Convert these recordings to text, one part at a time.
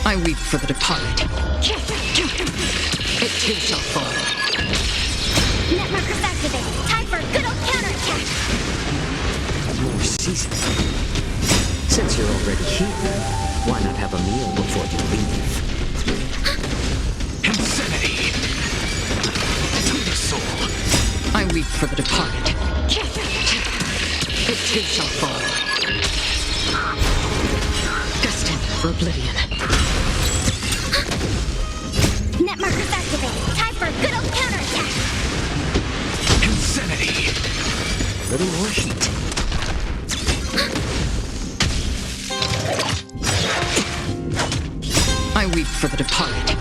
I weep for the departed. It too shall fall. Net markers activated. Time for a good old counterattack. More seasoning. Since you're already here, why not have a meal before you leave? Insanity! To the soul! I weep for the departed. It too shall fall. Destined for oblivion. Net markers activated. Time for a good old counterattack. Insanity! A little more heat. I weep for the departed.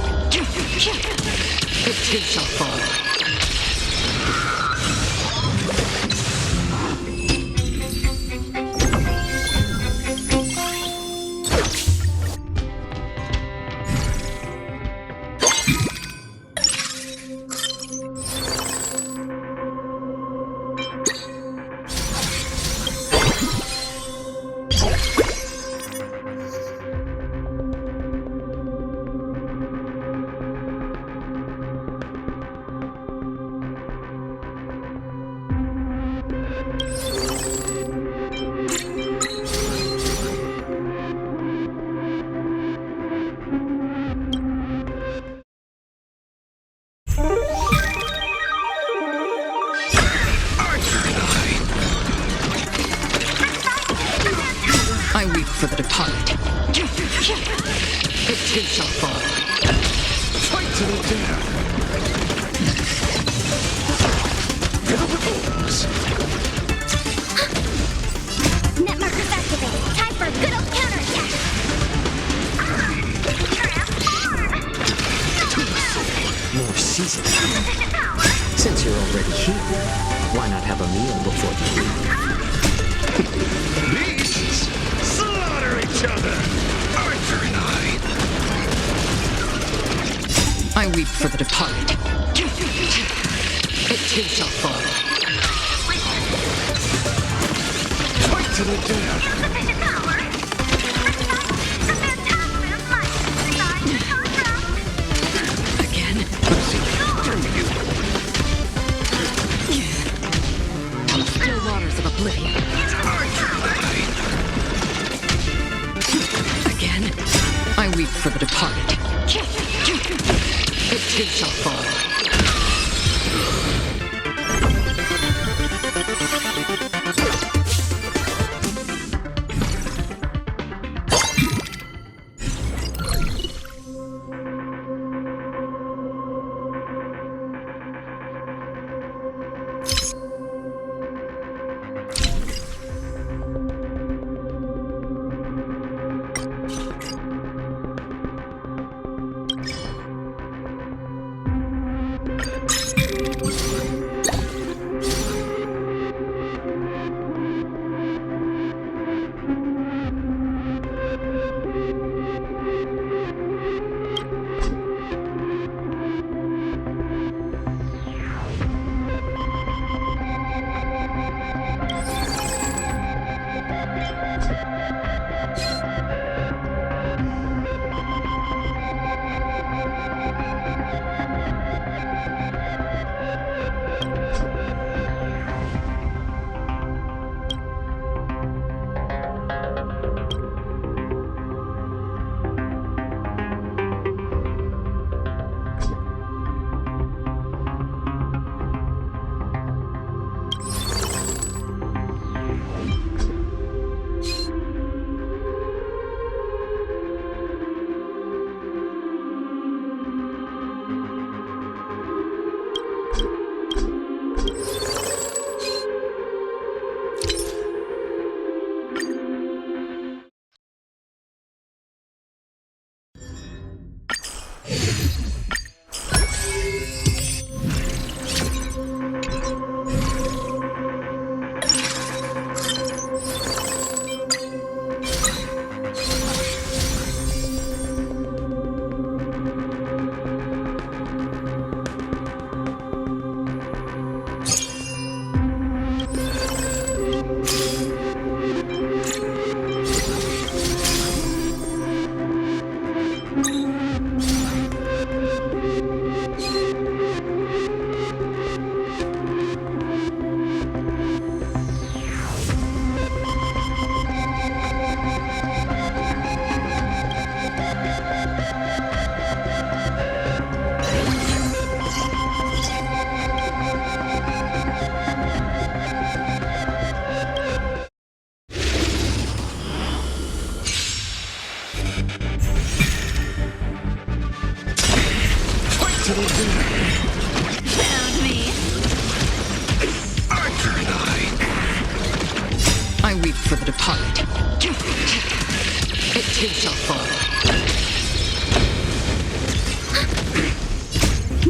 It too shall fall. I weep for the departed. It too shall fall. Fight to the death! Fill the holes! Net markers activated. Time for a good old counterattack. To the soul! More seasoning. Since you're already here, why not have a meal before you leave? Beasts! Slaughter each other! Arthur and I weep for the departed. It too shall fall. Fight to the death! Again? Through you! Still waters of oblivion. Again? I weep for the departed. It too shall fall. to the dead. Found me. Arthur and I weep for the departed. It too shall fall.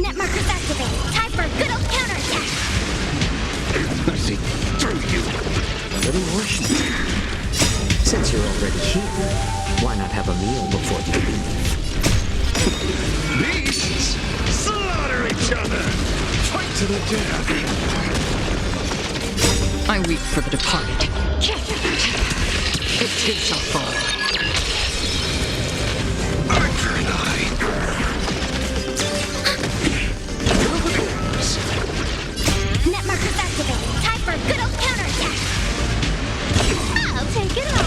Net markers activated. Time for a good old counterattack. I see through you. A little more heat. Since you're already here, why not have a meal before you leave? Beasts, slaughter each other. Fight to the death. I weep for the departed. It too shall fall. Arthur and Net markers activated. Time for a good old counterattack. I'll take it on.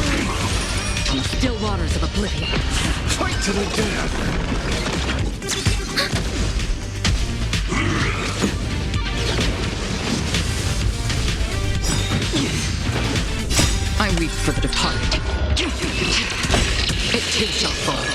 From the still waters of oblivion. fight to the death. I weep for the departed. It too shall fall.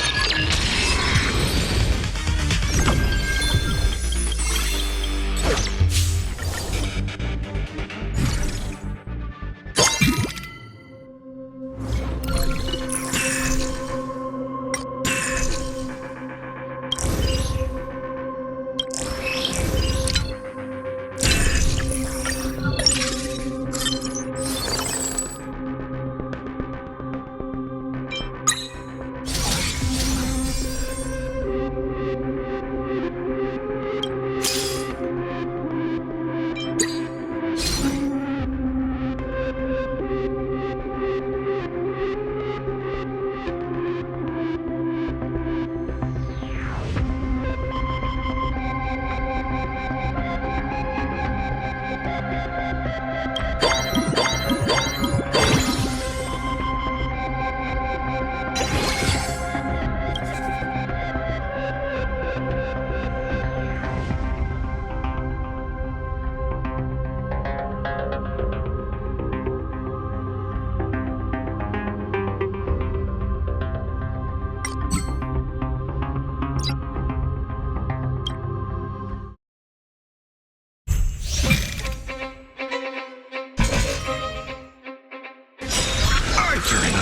Arthur and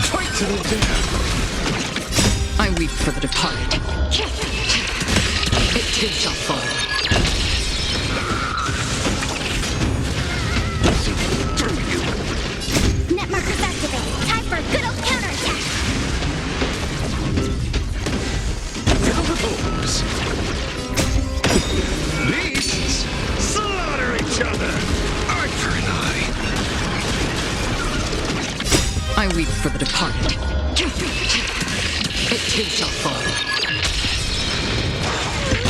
fight to the death. I weep for the departed. It too shall fall. Through you. Net markers activated. Time for a good old counterattack. Foes. Beasts, slaughter each other. Arthur and I weep for the departed. It too shall fall.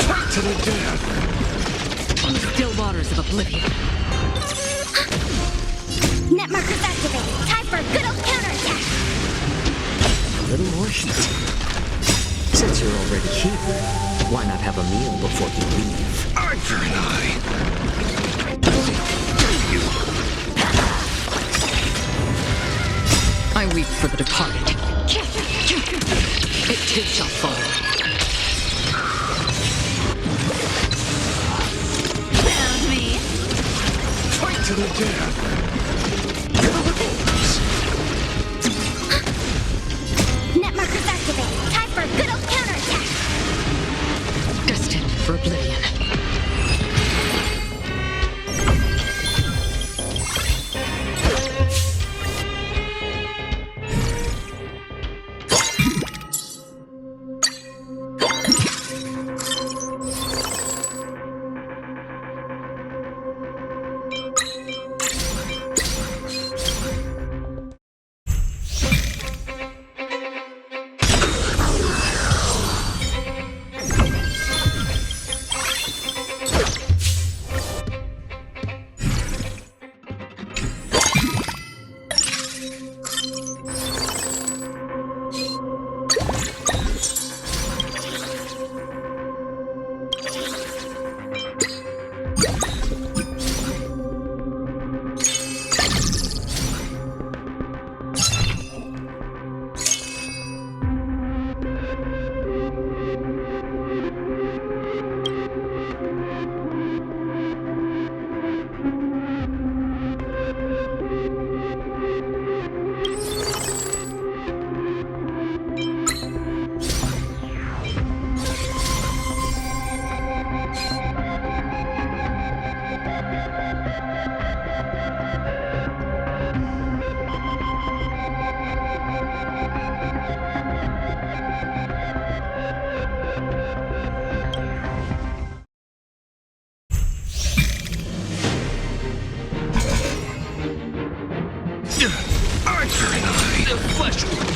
fight to the death. From the still waters of oblivion. Net markers activated. Time for a good old counterattack. A little more heat. Since you're already here, why not have a meal before you leave? Arthur and through you. I weep for the departed. It too shall fall. Found me. Fight to the death. Net markers activated. Time for a good old counterattack. Destined for oblivion. Archer and I, the flesh wound.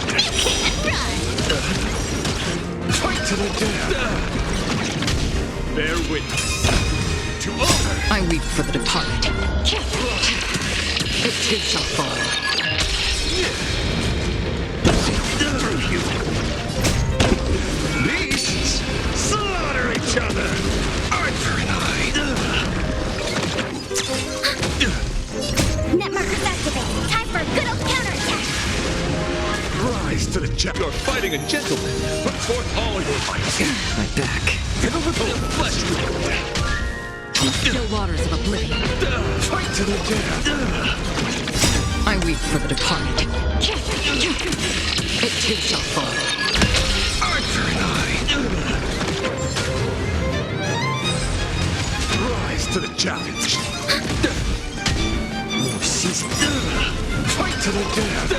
Fight to the death. Bear witness to honor. I weep for the departed. It too shall fall. Through you. Beasts slaughter each other. Archer and I. Net markers activated. Time for a good old counterattack. Rise to the challenge. You're fighting a gentleman. Put forth all your might. My back. Pivotal flesh wound. Still waters of oblivion. Fight to the death. I weep for the departed. It too shall fall. Archer and I. Rise to the challenge. More season. Fight to the death.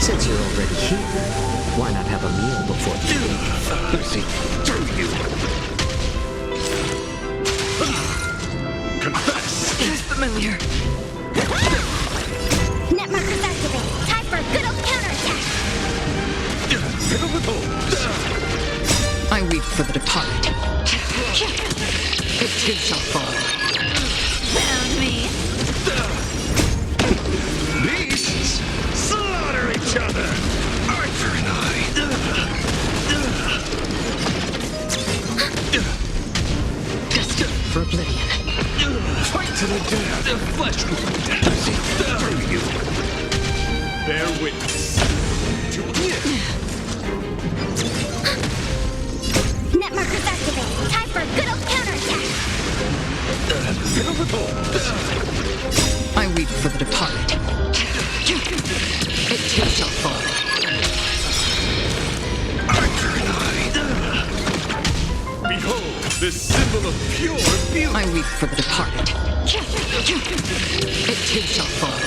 Since you're already here, why not have a meal before you leave? Lucy, through you. Confess. It's familiar. Net markers activated. Time for a good old counterattack. Pivotal. I weep for the departed. It too shall fall. Found me. Beasts slaughter each other. Archer and I. Destined for oblivion. Fight to the death. The flesh wound. Through you. Bear witness to Net markers activated. Time for a good old counterattack. pivotal. I weep for the departed. It too shall fall. Archer and I. Behold, this symbol of pure beauty. I weep for the departed. It too shall fall.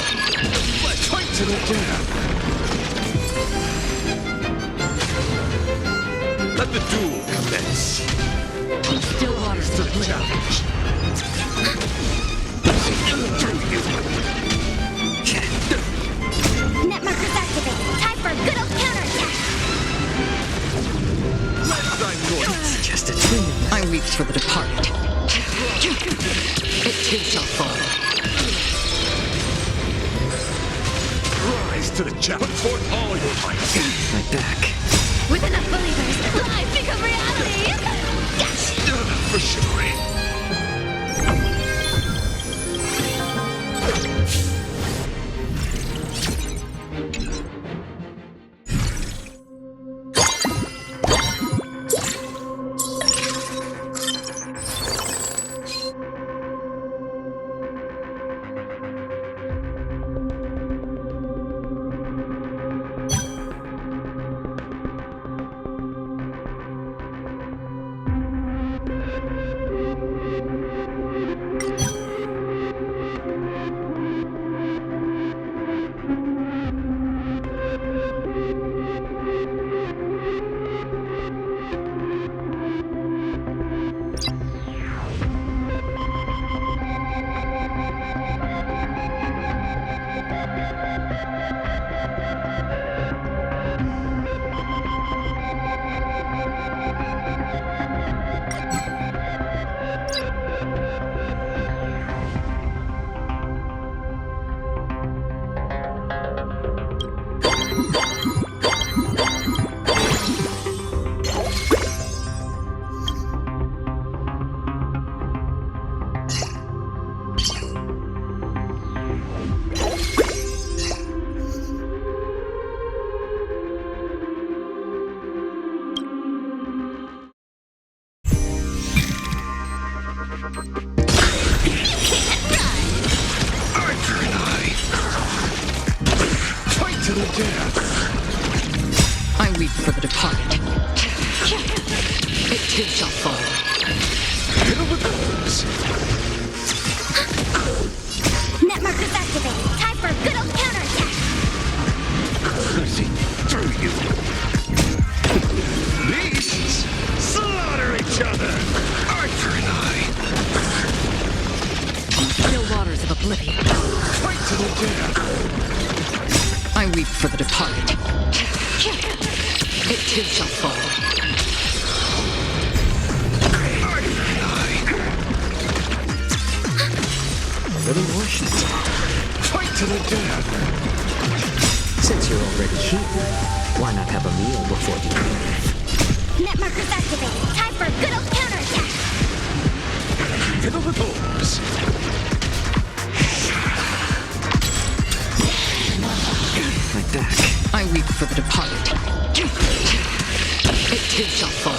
Let's fight to the death. Let the duel commence. Still waters of oblivion. Challenge. Through you. Net markers activated. Time for a good old counterattack. Let thy noise. Just a dream. I weep for the departed. It too shall fall. Rise to the challenge. Put forth all your might. My back. With enough believers, life becomes reality. Yes. For sure. to the death. I weep for the departed. It too shall fall. Hit him with those. oblivion. Fight to the death! I weep for the departed. It too shall fall. A little more heat. Fight to the death! Since you're already here, why not have a meal before you leave? Net markers activated. Time for a good old counterattack. Fiddle the doors! My back. I weep for the departed. It too shall fall.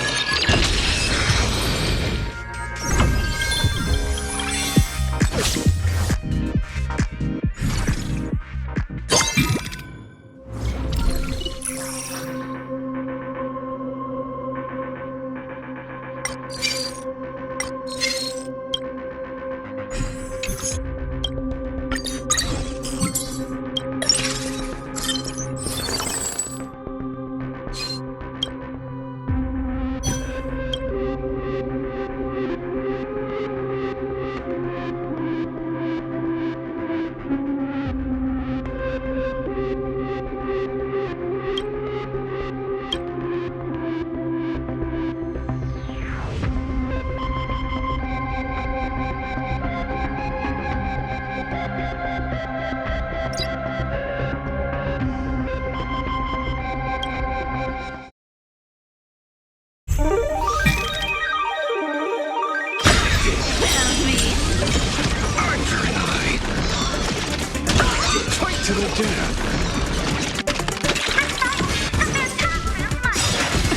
Fight to the death!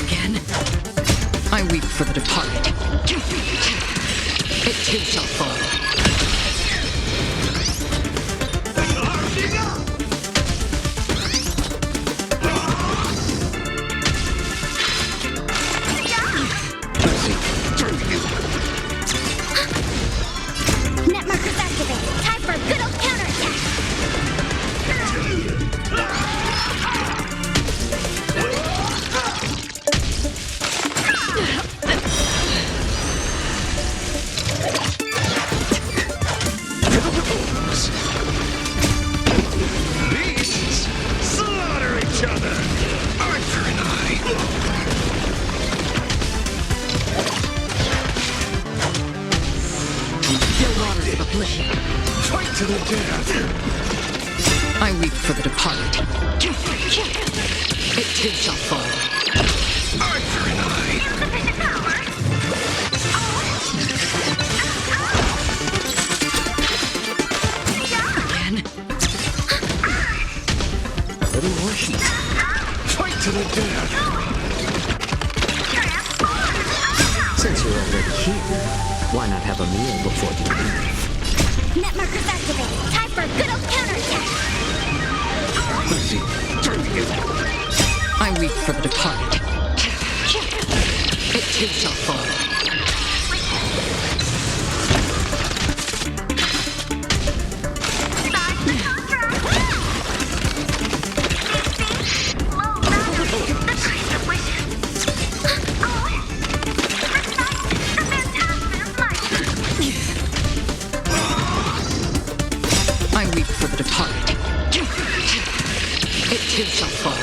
Again, I weep for the departed. It too shall fall. Net markers activated. Time for a good old counterattack. Fiddle the doors! Beasts slaughter each other! Arthur and Still waters of oblivion. Fight to the death! I weep for the departed. It too shall fall. Arthur and Again, A little more heat. Fight to the death! Since you're already here, why not have a meal before you leave? Net markers activated. Time for a good old counterattack. I weep for the departed. It too shall fall. I weep for the departed. It too shall fall.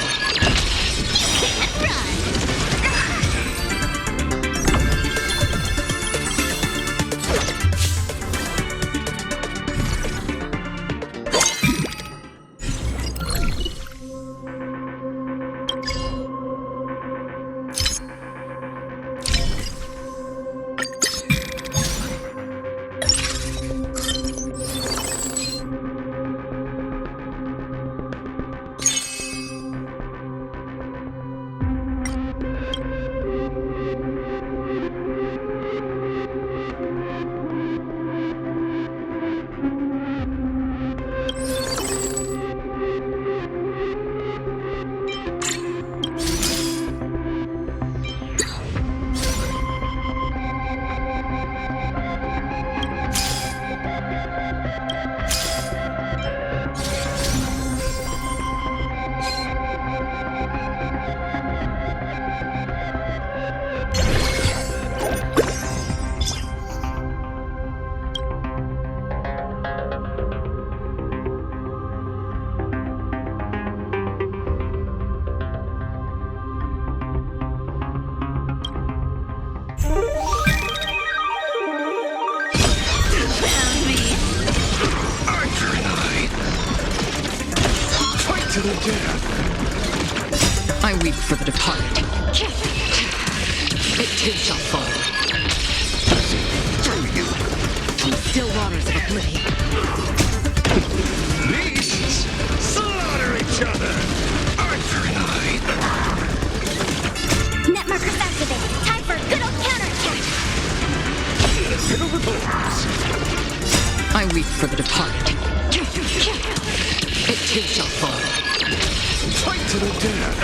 to the death. I weep for the departed. It too shall fall. From still waters of oblivion. Beasts slaughter each other. Eye for an eye. Net markers activated. Time for a good old counterattack. Fiddle the bones. I weep for the departed. It too shall fall. Fight to the death.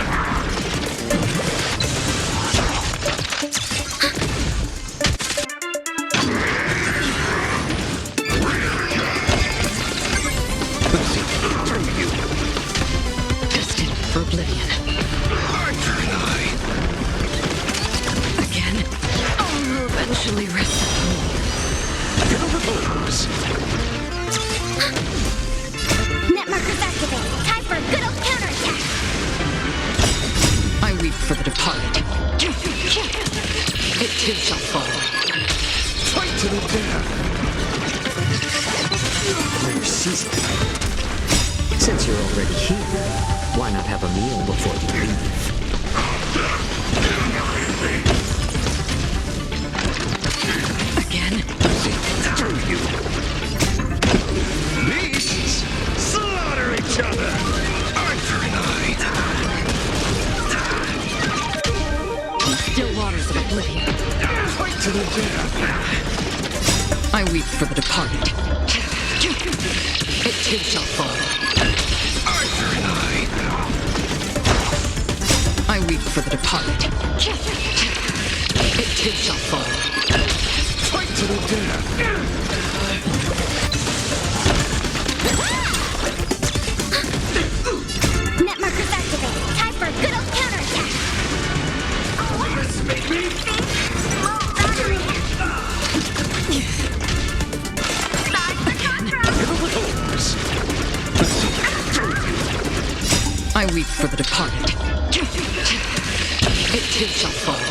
Destined for oblivion. Eye for an eye. Again, all will eventually rest upon me. Fiddle the bones. Net markers activated. Time for a good old counterattack. I weep for the departed. It too shall fall. Fight to the death. Never season. Since you're already here, why not have a meal before you leave? Again, Beasts slaughter each other. Eye for an eye. from still waters of oblivion. Fight to the death. I weep for the departed. It too shall fall. Eye for an eye. I weep for the departed. It too shall fall. Fight to the death. Net markers activated. Time for a good old counterattack. This make me fiddle the bones. I weep for the departed. It too shall fall.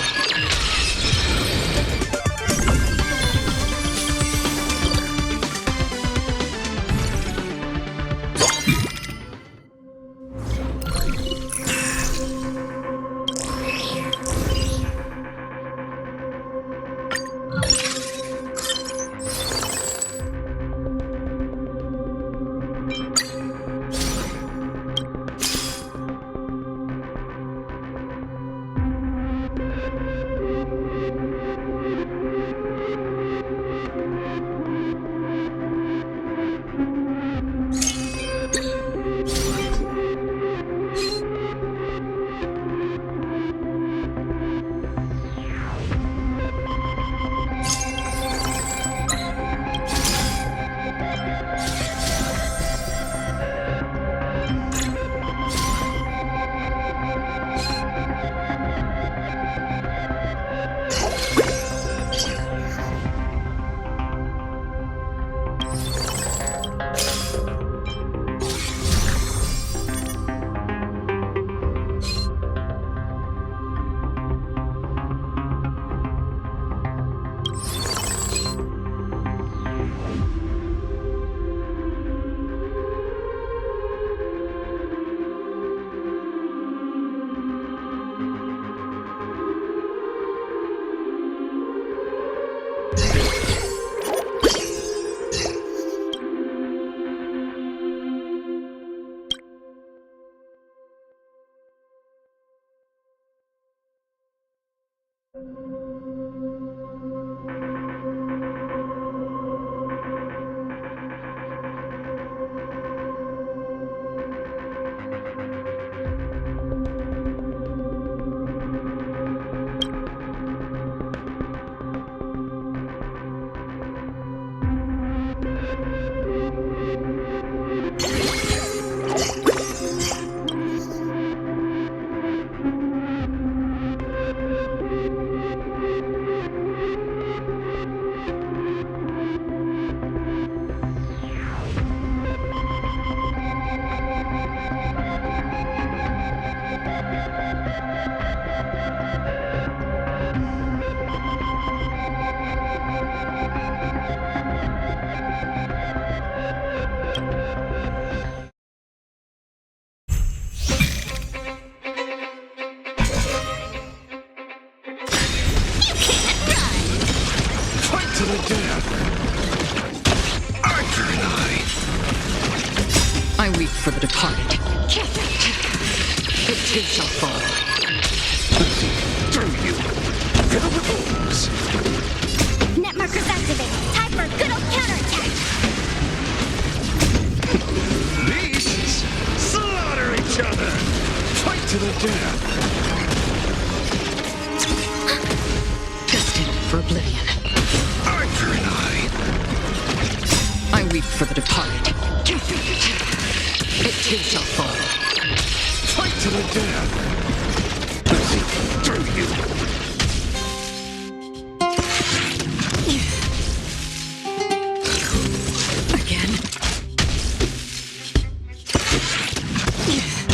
I weep for the departed. It too shall fall. Through you. Fill with holes. Net markers activated. Time for a good old counterattack. Beasts, slaughter each other. Fight to the death. Destined for oblivion. Arthur and I weep for the departed. It too shall fall. fight to the death. Through you. Again.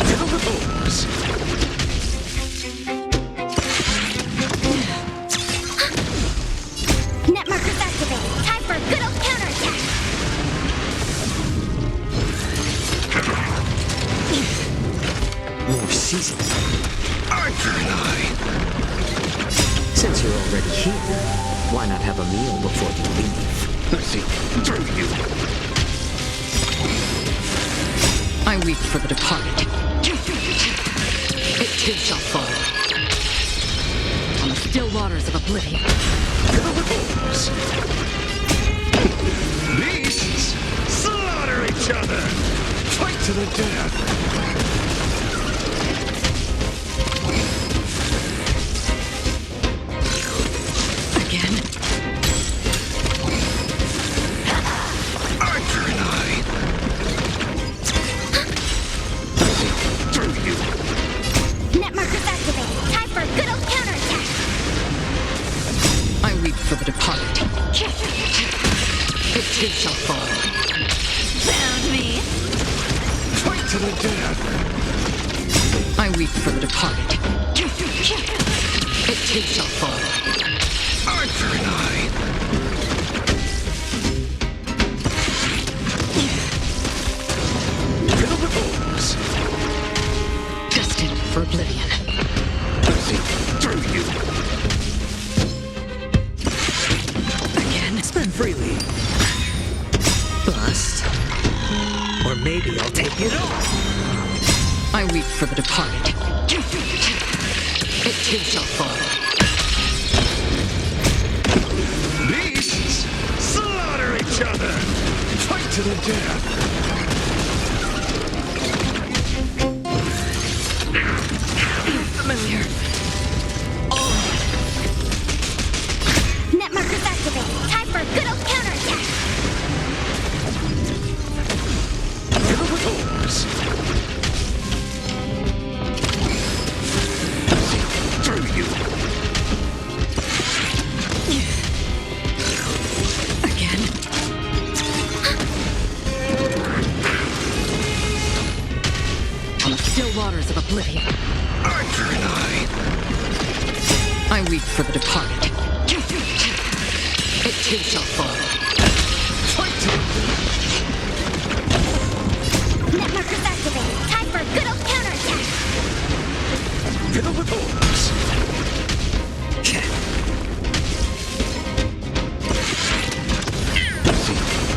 Fill with holes. Net markers activated. Time for a good old counterattack. More season. Arthur and Since you're already here, why not have a meal before you leave? Through you. I weep for the departed. It too shall fall. On the still waters of oblivion. Fill with holes. Beasts, slaughter each other. Fight to the death. Again. Arthur and Through you. Net markers activated. Time for a good old counterattack. I weep for the departed. It too shall fall. Found me. Fight to the death. I weep for the departed. It too shall fall. Arthur and Fill with holes. Destined for oblivion. Through you. Again. Spend freely. Bust. Or maybe I'll take it all. I weep for the departed. It too shall fall. Beasts, slaughter each other. Fight to the death. Familiar. Net markers activated. Time for a good old counterattack. Fill with holes. Through you. Again. On the still waters of oblivion. Arthur and I weep for the departed. It too shall fall. Fight to Net markers activated. Time for a good old counterattack. Fill with holes.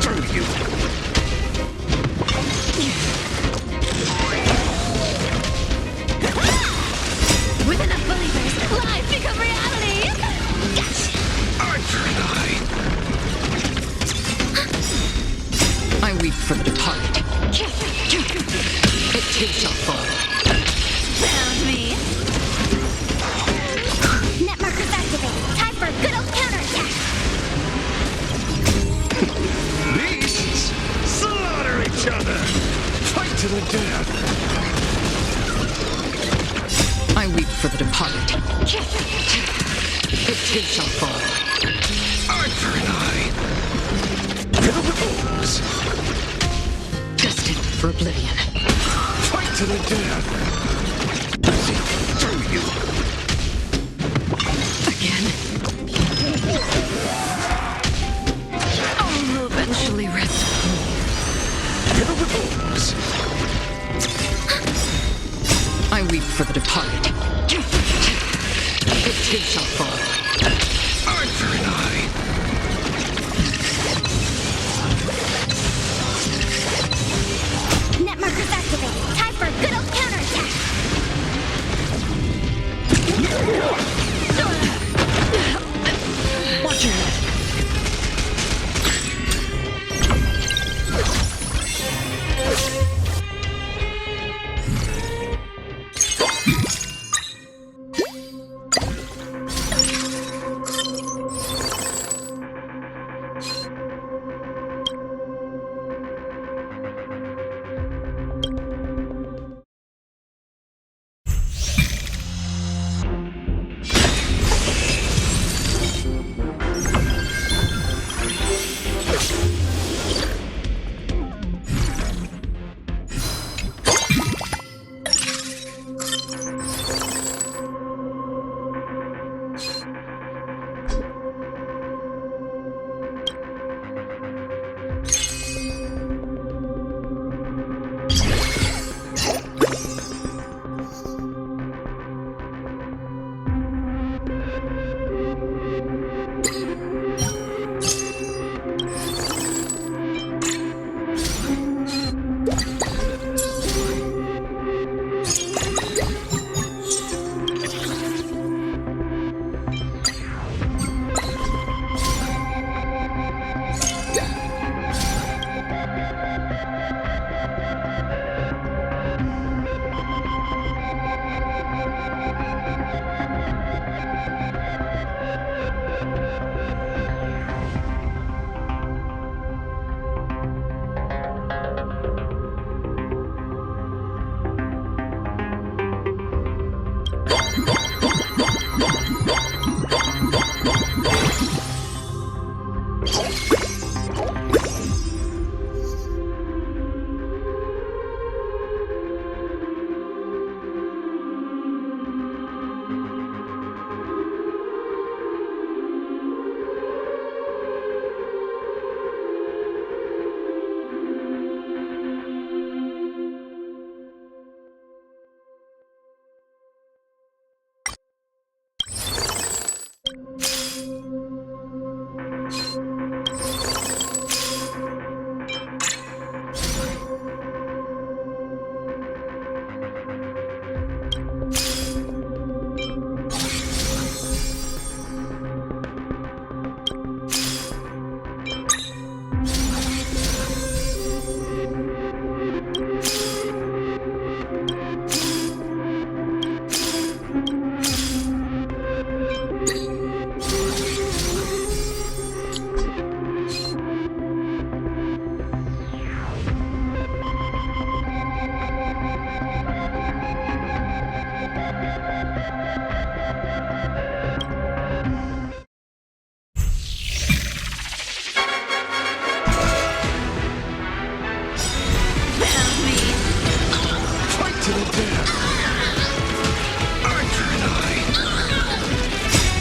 Through you. With enough believers, lies become reality. Gotcha. Arthur and I weep for the departed. It too shall fall. Found me. Net markers activated. Time for a good old counterattack. Beasts, slaughter each other. Fight to the death. I weep for the departed. It too shall fall. Arthur and Fill with holes. Destined for oblivion. Fight to the death. Through you. Again. All will eventually rest. Fill with holes. I weep for the departed. It too shall fall. Arthur and Net markers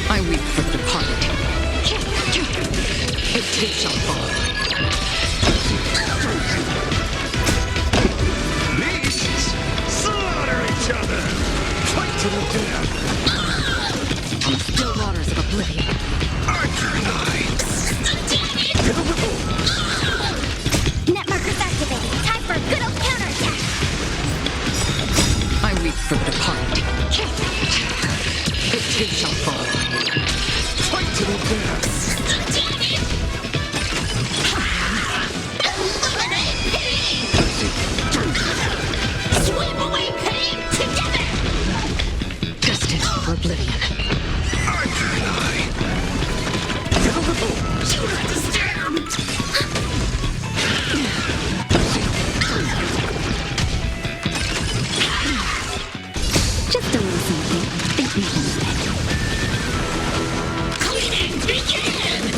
I weep for the departed. It too shall fall. Beasts! Slaughter each other! Fight to the death! On the still waters of oblivion. Archer and I! Net markers activated. Time for a good old counterattack. I weep for the departed. It too shall fall. Fight to the death! Sweep away pain together. Destined for oblivion. Archer and I! Do not disturb. Just a little something. Think nothing of it. Cleaning begins.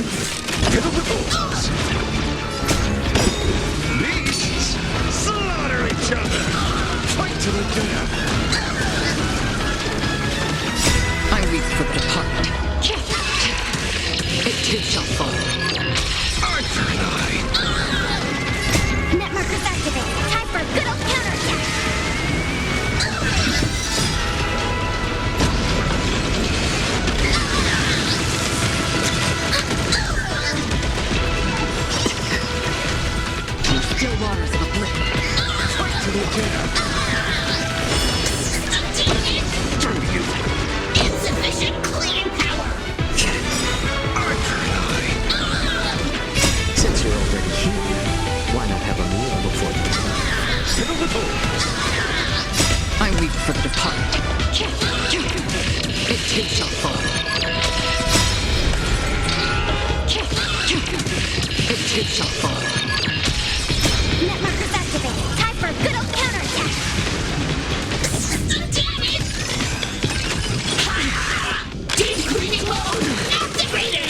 Beasts! Slaughter each other! Fight to the death! I weep for the departed. It too shall fall. Archer and I! Net markers activated. Time for a good old counterattack. On the still waters of oblivion. Fight to the death! Insufficient cleaning power. Archer and I! Since you're already here, why not have a meal before you leave? I weep for the departed. It too shall fall. It too shall fall. Net markers activated. Time for a good old counterattack. Damn it! Deep cleaning mode activated.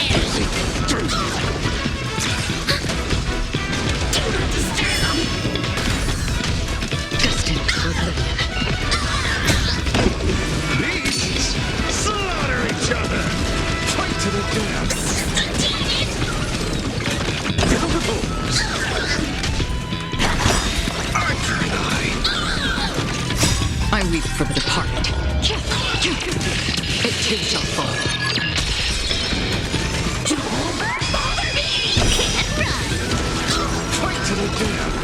Do not disturb. Destined for oblivion. Beasts! Slaughter each other! Fight to the death! Archer and I weep for the departed. It too shall fall. fight to the death!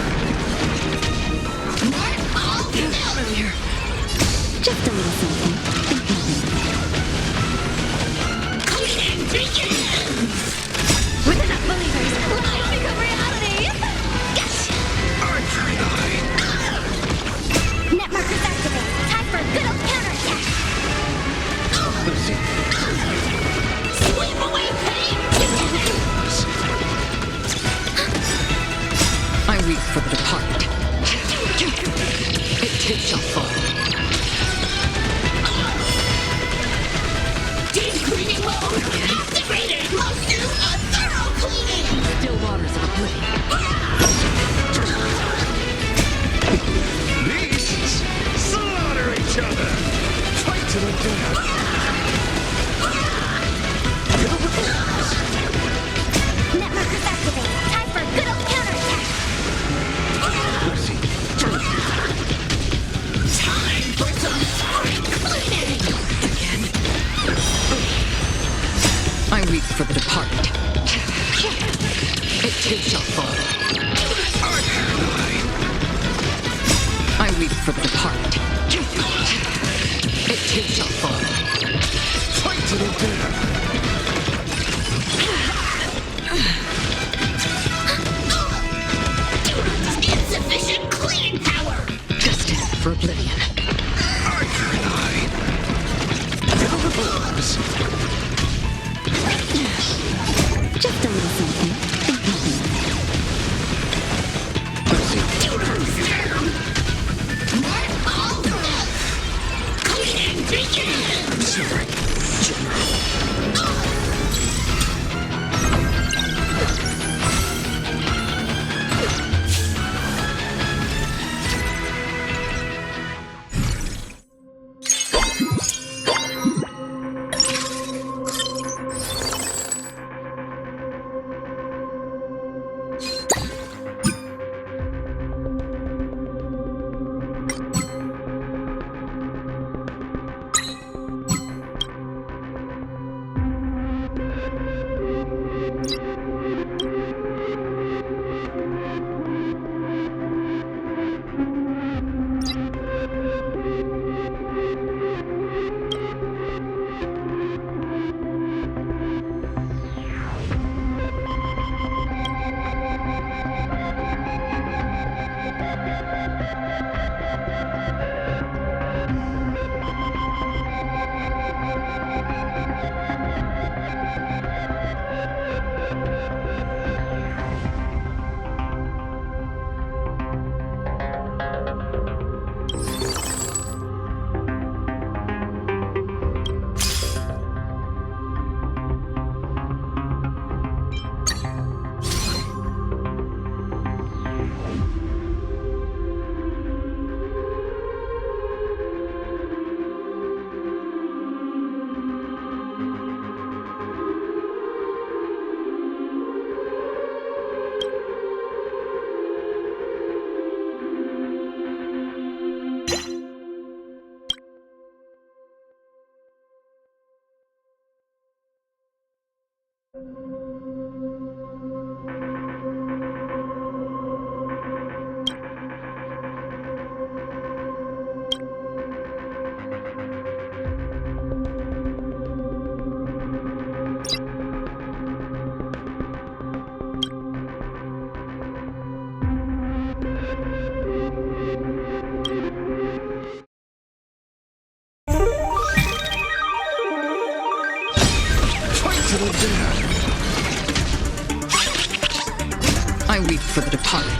Get out of here. Just a little something. Think nothing of it. Cleaning begins. With enough believers, lies become reality. Yes. weep for the departed. It too shall fall. Deep cleaning mode activated! Must do a thorough cleaning! Still waters of oblivion. Beasts slaughter each other! Fight to the death! Net markers activated. Time for good old counterattack! Time for some spring cleaning! I weep for the departed. It too shall fall. I weep for the departed. It too shall fall. Fight to the death! Insufficient cleaning power! Destined for oblivion. Arthur and I. Just a little something. Cleaning begins! Sorry, General. I weep for the departed.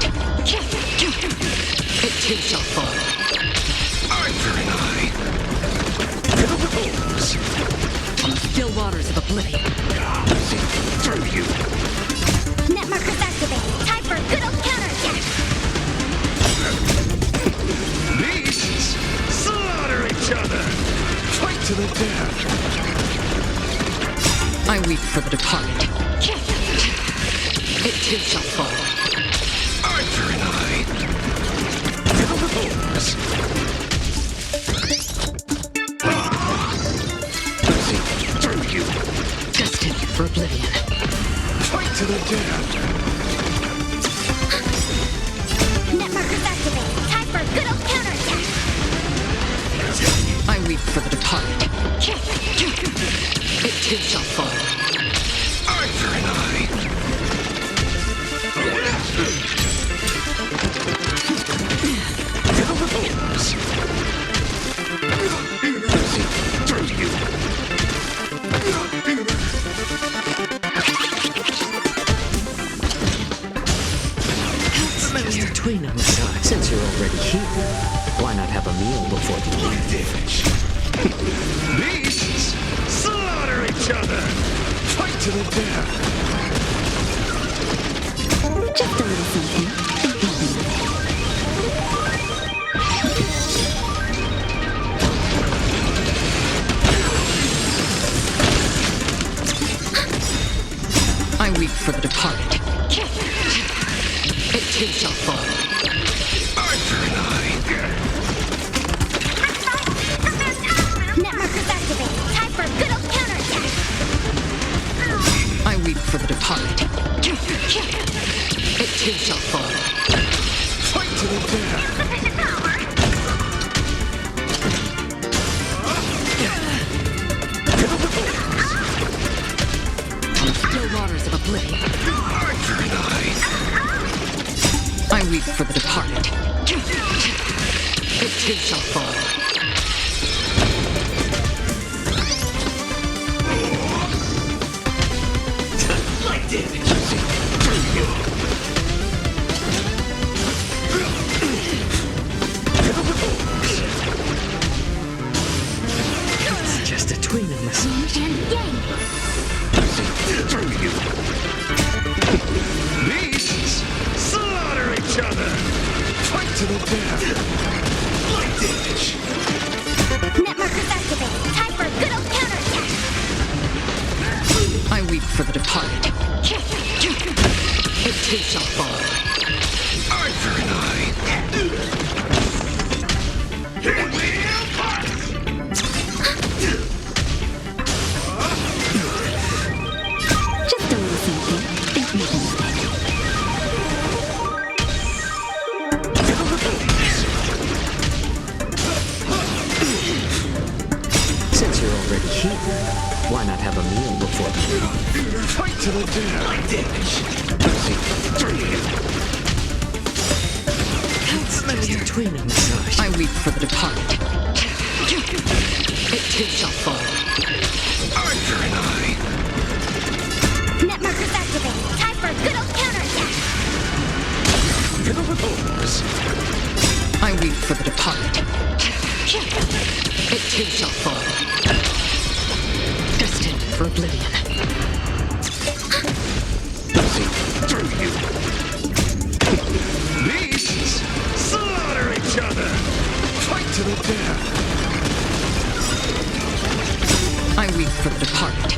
It too shall fall. Arthur and I. On the still waters of oblivion. Through you. Net markers activated. Time for good old counterattack! Beasts slaughter each other! Fight to the death! I weep for the departed. It too shall fall. Arthur and I. Through you. Destined for oblivion. Fight to the death! Net markers activated. Time for good old counterattack! I weep for the departed. It too shall fall. Arthur and I. Through you. Just a tween on the side. Since you're already here, why not have a meal before you leave? Beasts slaughter each other. Fight to the death. Just a little something. Think nothing of it. I weep for the departed. It too shall fall. Arthur and I. Net markers activated. Time for a good old counterattack. I weep for the departed. It too shall fall. Fight to the death. Sufficient power. On the still waters of oblivion, Arthur and I weep for the departed. It too shall fall. Light damage. It's just a tween on the side. And game. Through you. Beasts slaughter each other. Fight to the death. Light damage. Net markers activated. Time for a good old counterattack. I weep for the departed. It too shall fall. Arthur and I. Just a little something. Think nothing of it. Since you're already here, why not have a meal before you leave? Fight to the death. Light damage. Through you. It's just a tween on the side. I weep for the departed. It too shall fall. Arthur and I. Net markers activated. Time for a good old counterattack. I weep for the departed. It too shall fall. Destined for oblivion. Through you. Beasts slaughter each other. Fight to the death. I weep for the departed.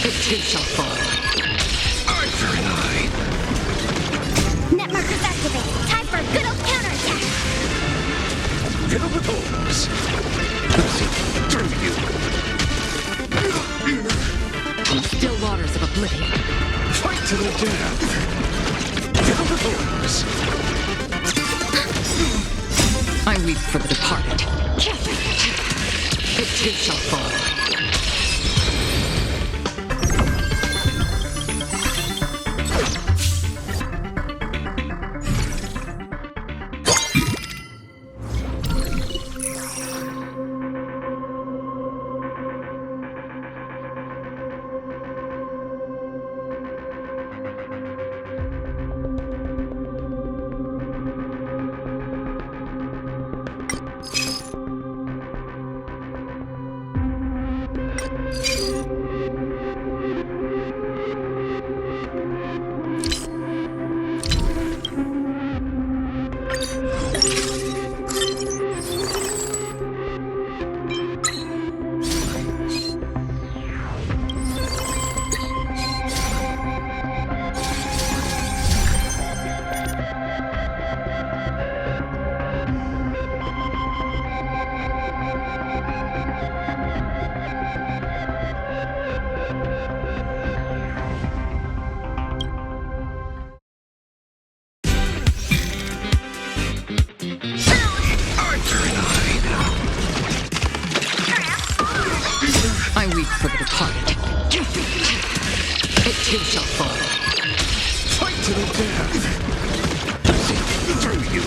It too shall fall. Arthur and I. Net markers activated. Time for a good old counterattack. Through you. On the still waters of oblivion, Fight to the death. I weep for the departed. It too shall fall. I weep for the departed. It too shall fall. Fight to the death. Through you.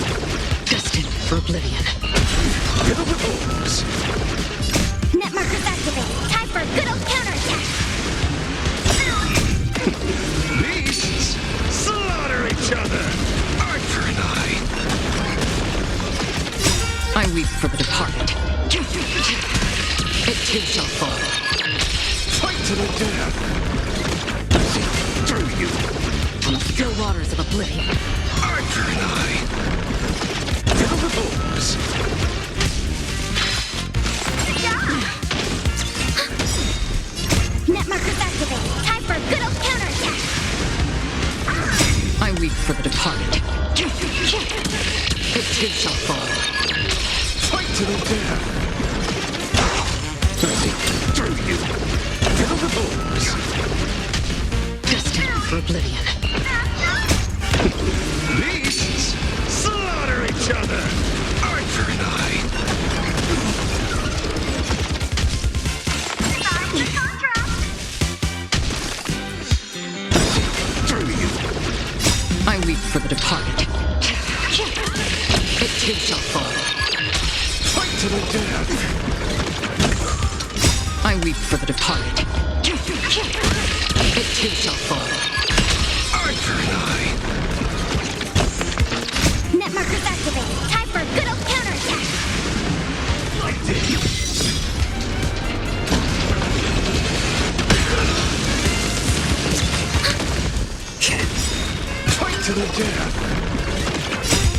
Destined for oblivion. Net markers activated. Time for a good old counterattack. Beasts slaughter each other. weep for the departed. It too shall fall. Fight to the death! See through you! On the still waters of oblivion. Archer and I! Fill the holes! Net markers activated. Time for a good old counterattack. I weep for the departed. It too shall fall. Fight to the death! See through you! Fill the holes! Destined for oblivion. Beasts! Slaughter each other! Archer and I! Through you! I weep for the departed. It too shall fall. Fight to the death! I weep for the departed. It too shall fall. Archer and I! Net markers activated. Time for a good old counterattack. Like this! Fight to the death!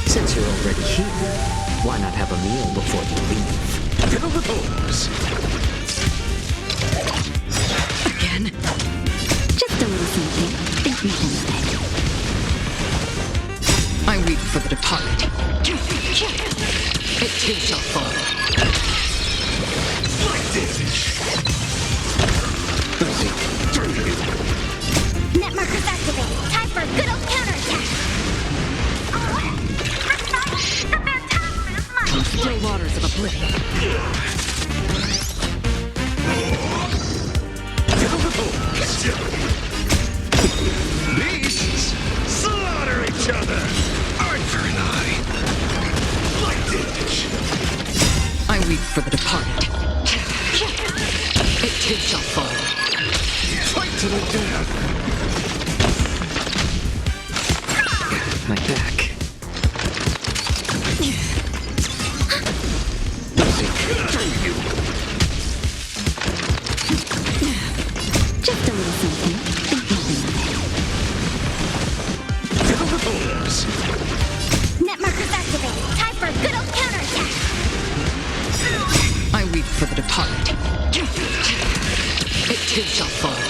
Since you're already here, why not have a meal before you leave? Fill the holes! Again? Just a little something. Think nothing of it. I weep for the departed. It too shall fall. Like this! See through you! Net markers activated. Time for a good old counterattack. The phantasm is mine. Still waters of oblivion. Fill the holes! Beasts! Slaughter each other! Archer and I! Like this! I weep for the departed. It too shall fall. Fight to the death! My back. See through you! Just a little something. Think nothing of Fill the holes! it. Net markers activated. Time for a good old counterattack. I weep for the departed. It too shall fall.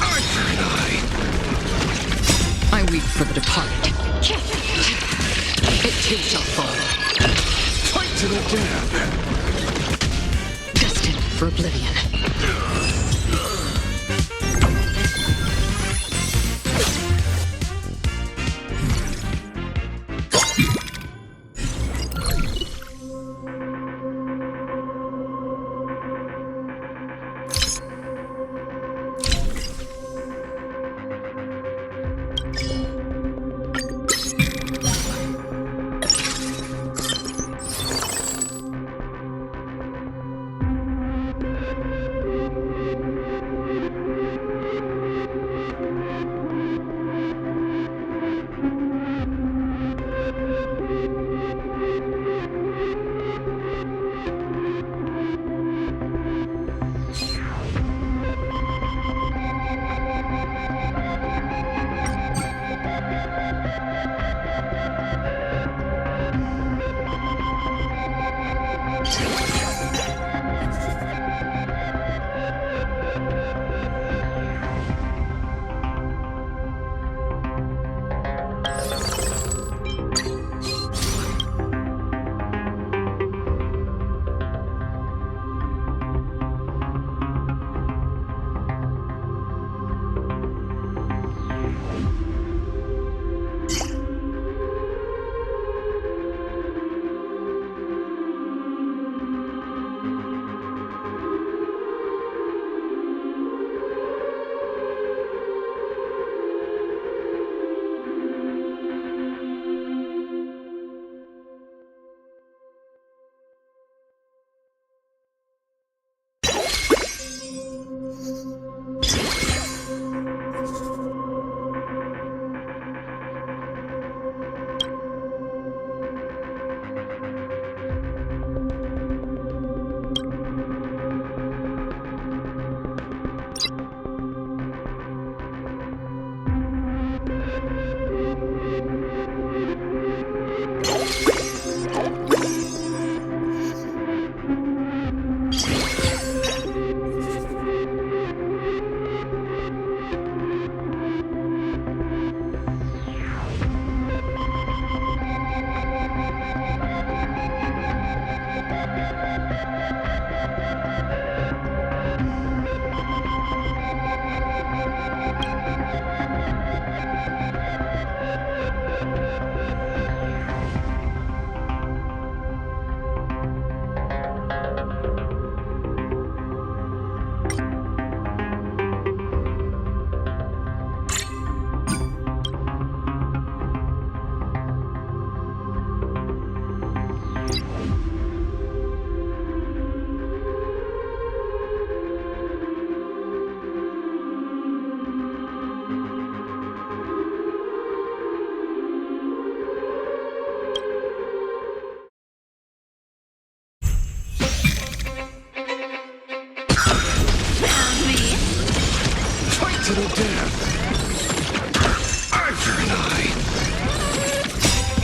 Archer and I weep for the departed. It too shall fall. fight to the death! Destined for oblivion.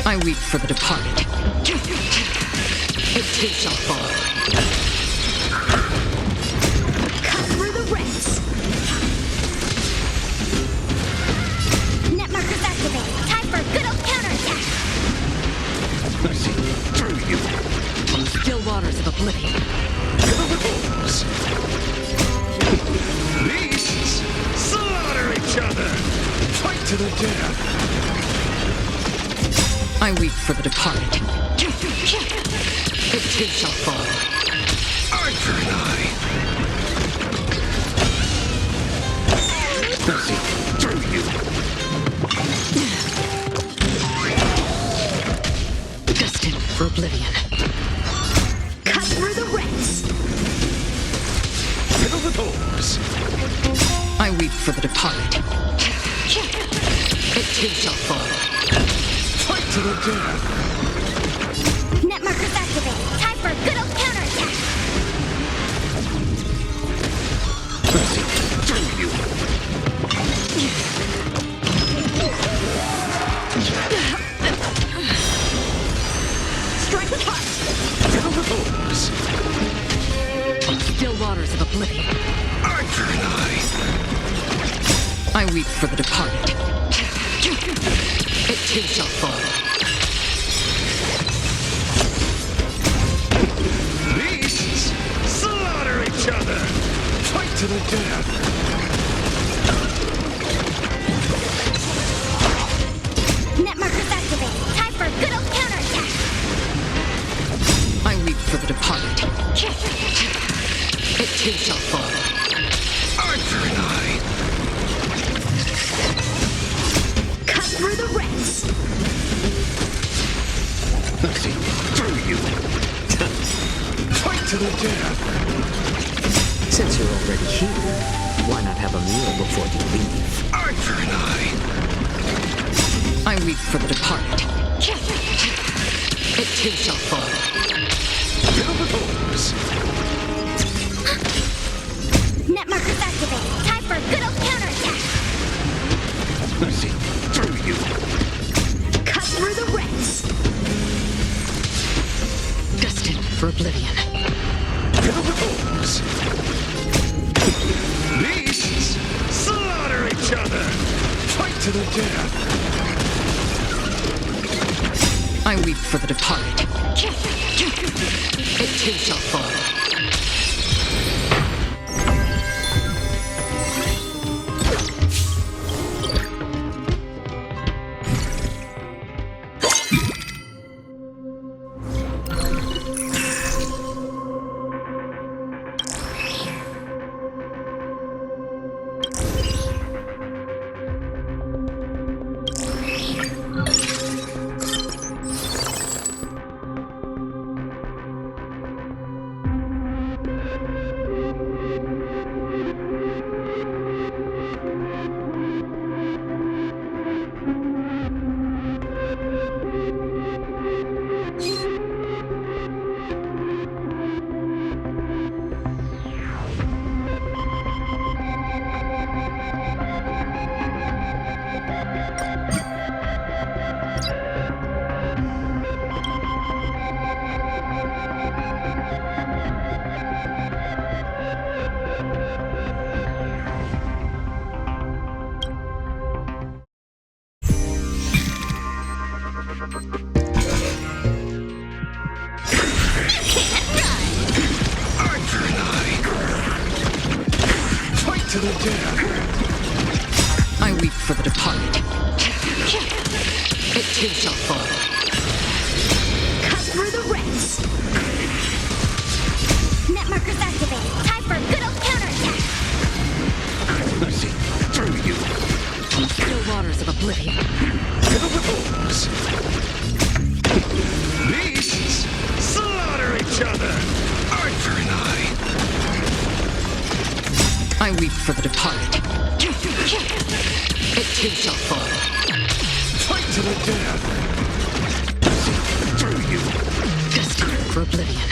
I weep for the departed. It too shall fall. Cut through the ranks. Net markers activated. Time for a good old counterattack. I see through you. On the still waters of oblivion. Beasts slaughter each other. Fight to the death. I weep for the departed. It too shall fall. Eye for an eye. I see through you. Destined for oblivion. Cut through the ranks. Fiddle with orbs. I weep for the departed. It too shall fall. Fight to the death. Net markers activated. Time for a good old counterattack. I see through you. Strike with heart. Fiddle with orbs. On the still waters of oblivion. Eye for an eye. I weep for the departed. It too shall fall. Beasts slaughter each other. Fight to the death. Net markers activated. Time for a good old counterattack. I weep for the departed. It too shall fall. Eye for an eye. Cut through the ranks. I see through you. Fight to the death. Since you're already here, why not have a meal before you leave? Eye for an eye. I weep for the departed. It too shall fall. Fiddle with orbs. Net markers activated. Time for a good old counterattack. I see through you. Cut through the ranks. Destined for oblivion. Fiddle with orbs. Beasts slaughter each other. Fight to the death. I weep for the departed. It too shall fall. To the death. I weep for the departed. It too shall fall. Cut through the ranks. Net markers activated. Time for a good old counterattack. I see through you. On the still waters of oblivion. Fiddle with orbs. Beasts slaughter each other. Eye for an eye. I weep for the departed. It too shall fall. Fight to the death. Through you. Destined for oblivion.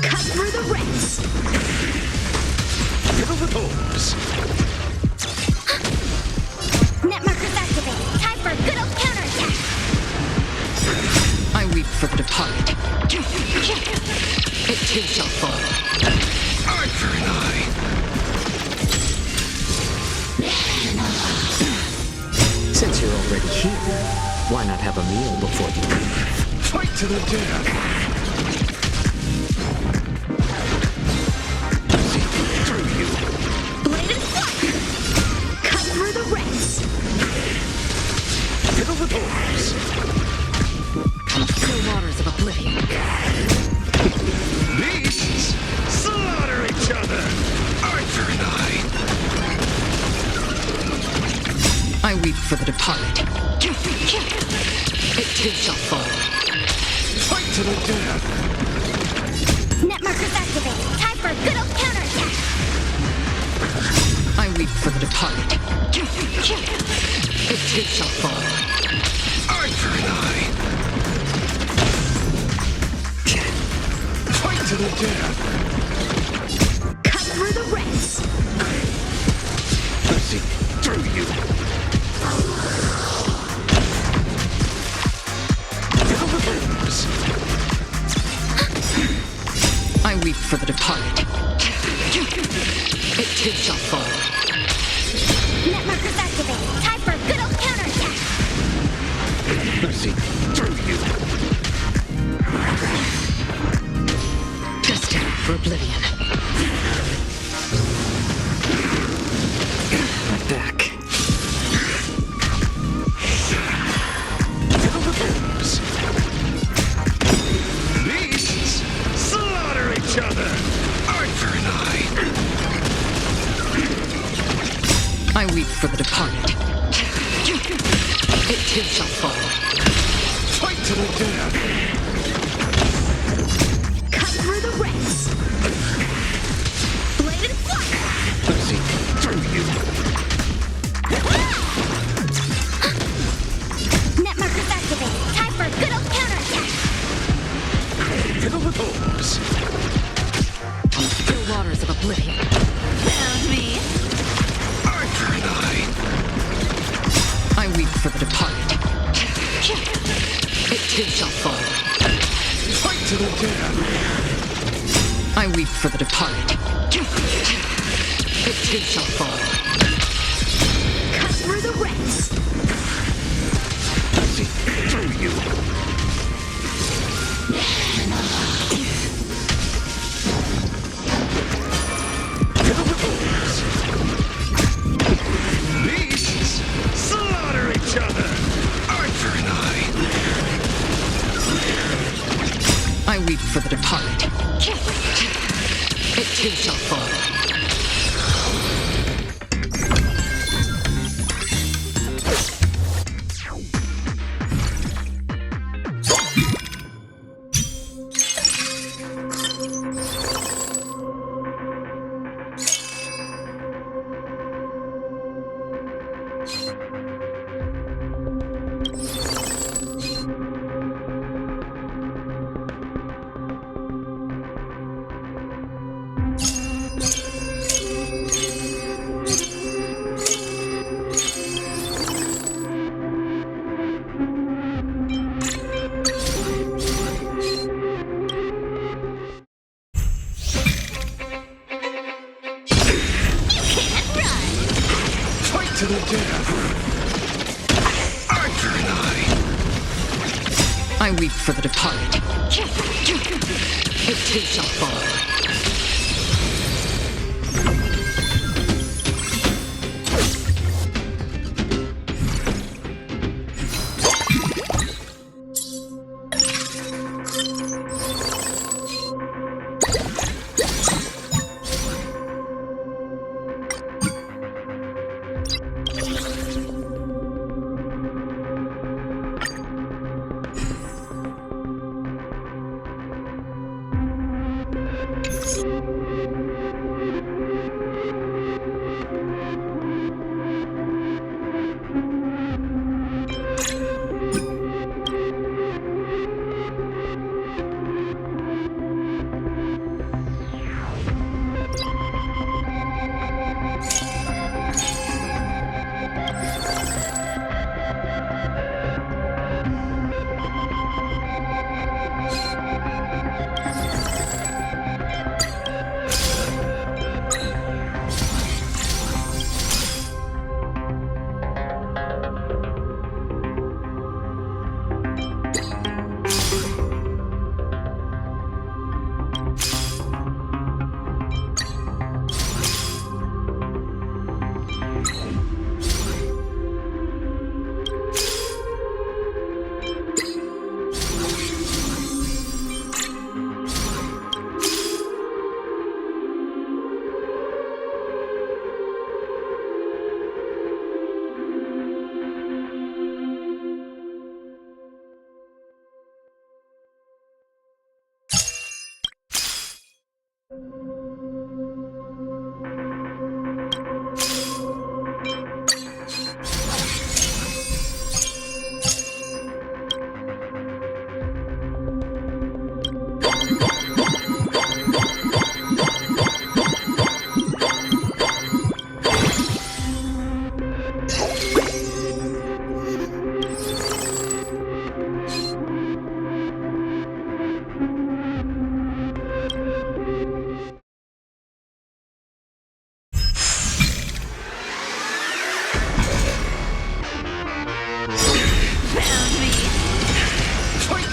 Cut through the ranks. Fiddle with orbs. Net markers activated. Time for a good old counterattack. weep for the departed. It too shall fall. Eye for an eye. Since you're already here, why not have a meal before you leave? Fight to the death. See through you. Bladed fire! Cut through the ranks! Fiddle the doors. Still waters of oblivion. Beasts slaughter each other. Eye for an eye. I weep for the departed. It too shall fall. Fight to the death. Net markers activated. Time for a good old counterattack! I weep for the departed. It too shall fall. Eye for an eye. Fight to the death. Cut through the ranks! See through you. Fiddle the doors. I weep for the departed. It too shall fall. Net markers activated. Time for a good old counterattack! See through you. Destined for oblivion. My back. Fiddle the doors. Beasts slaughter each other. Eye for an eye. I weep for the departed. It too shall fall. Fight to the death. Cut through the ranks! Bladed fire! See through you. Net markers activated. Time for a good old counterattack! Fiddle the doors. Still waters of oblivion. Found me! Eye for an eye. I weep for the departed. It too shall fall. Fight to the death. I weep for the departed. It too shall fall. Cut through the ranks! See through you. Fiddle the doors. Beasts slaughter each other. Eye for an eye. I weep for the departed. It too shall fall. Fight to the death. Eye for an eye. I weep for the departed. It too shall fall.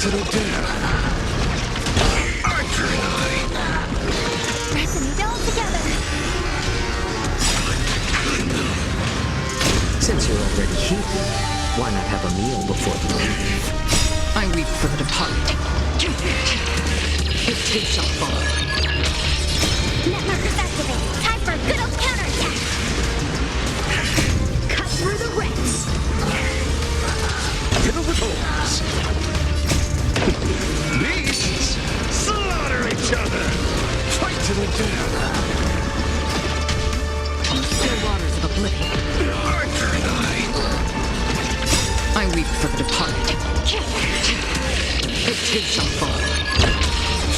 to the death. Archer and I. Resonate all together. Since you're already here, why not have a meal before you leave? I weep for the departed. It too shall fall. Net markers activated. Time for a good old counterattack. Cut through the ranks. Hit with horns. Beasts slaughter each other. Fight to the death. On the still waters of oblivion, Archer and I weep for the departed. It too shall fall.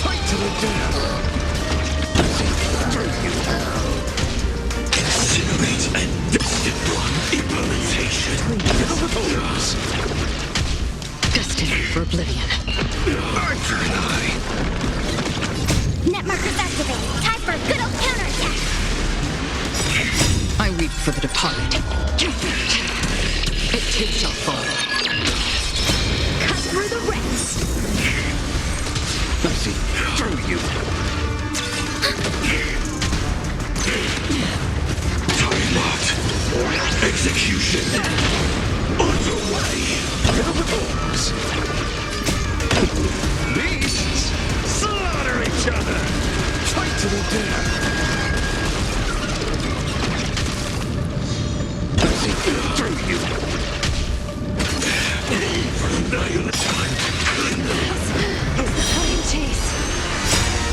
fight to the death. Incinerate and destined one implementation. Hit with horns. Destined for oblivion. Archer and Net markers activated. Time for a good old counterattack. I weep for the departed. It too shall fall. Cut through the ranks. I see through you. Time locked. Execution. Underway. Hit with horns. Beasts slaughter each other. Fight to the death. I see through you.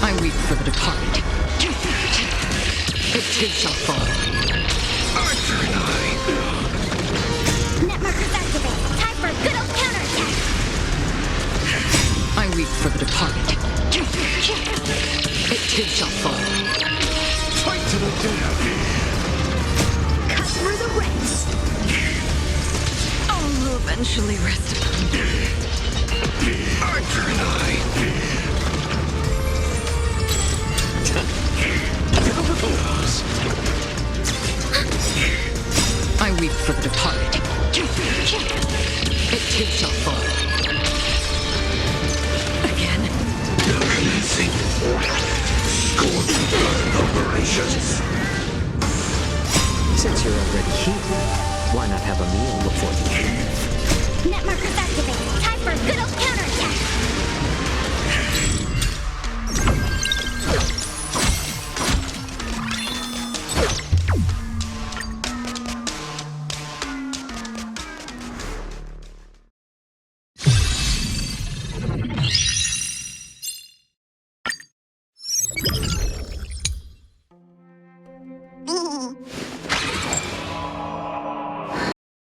I weep for the departed. It too shall fall. Archer and Net markers activated. Time for a good old counterattack. I weep for the departed. It too shall fall. fight to the death. Cut through the ranks. All will eventually rest upon me. Archer and I weep for the departed.